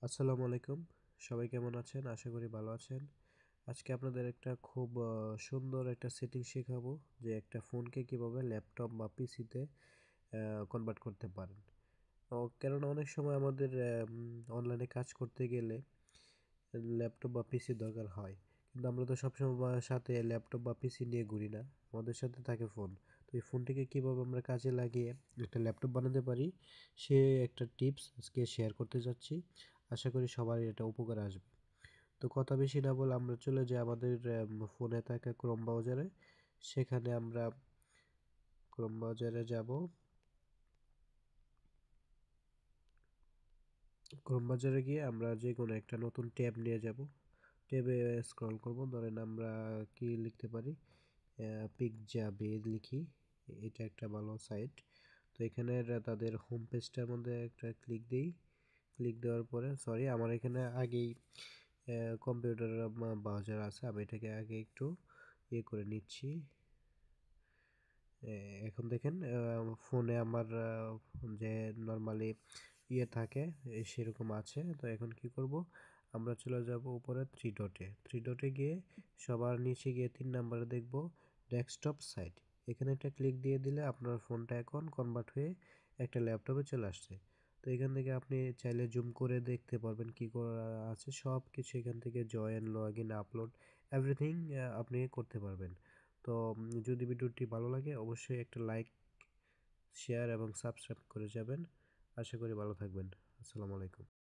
আসসালামু আলাইকুম। সবাই কেমন আছেন? আশা করি ভালো আছেন। আজকে আপনাদের একটা খুব সুন্দর একটা সেটিং শেখাবো যে একটা ফোনকে কিভাবে ল্যাপটপ বা পিসিতে কনভার্ট করতে পারেন। কেননা অনেক সময় আমাদের অনলাইনে কাজ করতে গেলে ল্যাপটপ বা পিসির দরকার হয়। কিন্তু আমরা তো সবসময় সাথে ল্যাপটপ বা পিসি নিয়ে ঘুরি না। আমাদের সাথে থাকে ফোন। তো এই ফোনটিকে কিভাবে আমরা কাজে লাগিয়ে একটা ল্যাপটপ বানাতে পারি, সে একটা টিপস আজকে শেয়ার করতে যাচ্ছি। আশা করি সবারই এটা উপকারে আসবে। তো কথা বেশি না বলে আমরা চলে যাই আমাদের ফোনে থাকা ক্রোম ব্রাউজারে। সেখানে আমরা ক্রোম ব্রাউজারে যাব। ক্রোম ব্রাউজারে গিয়ে আমরা যেকোনো একটা নতুন ট্যাব নিয়ে যাব। ট্যাবে স্ক্রল করব। ধরেন আমরা কি লিখতে পারি? পিকজাবে লিখি। এটা একটা ভালো সাইট। তো এখানে তাদের হোম পেজটার মধ্যে একটা ক্লিক দেই। ক্লিক দেওয়ার পরে আমার এখানে আগেই কম্পিউটার ব্রাউজার আছে। আমি এটাকে আগে একটু করে নিচ্ছি। এখন দেখেন ফোনে আমার যে নরমালি থাকে সেরকম আছে। তো এখন কি করব? আমরা চলে যাব উপরে থ্রি ডটে। থ্রি ডটে গিয়ে সবার নিচে গিয়ে ৩ নাম্বারে দেখব ডেস্কটপ সাইট। এখানে একটা ক্লিক দিয়ে দিলে আপনার ফোনটা এখন কনভার্ট হয়ে একটা ল্যাপটপে চলে আসছে। তো এখান থেকে আপনি চাইলে জুম করে দেখতে পারবেন কি করা আছে। সব কিছু এখান থেকে জয়েন, লগইন, আপলোড এভরিথিং আপনি করতে পারবেন। তো যদি ভিডিওটি ভালো লাগে অবশ্যই একটা লাইক, শেয়ার এবং সাবস্ক্রাইব করে যাবেন। আশা করি ভালো থাকবেন। আসসালামু আলাইকুম।